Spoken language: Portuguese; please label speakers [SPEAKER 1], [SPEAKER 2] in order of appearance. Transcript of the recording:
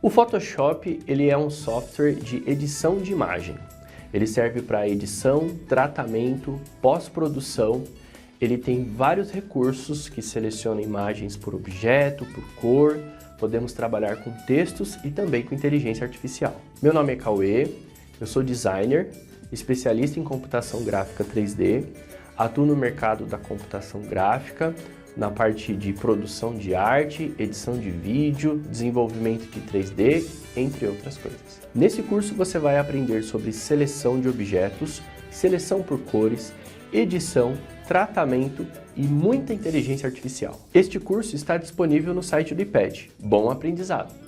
[SPEAKER 1] O Photoshop, ele é um software de edição de imagem. Ele serve para edição, tratamento, pós-produção. Ele tem vários recursos que selecionam imagens por objeto, por cor. Podemos trabalhar com textos e também com inteligência artificial. Meu nome é Cauê, eu sou designer, especialista em computação gráfica 3D, atuo no mercado da computação gráfica, na parte de produção de arte, edição de vídeo, desenvolvimento de 3D, entre outras coisas. Nesse curso você vai aprender sobre seleção de objetos, seleção por cores, edição, tratamento e muita inteligência artificial. Este curso está disponível no site do IPED. Bom aprendizado!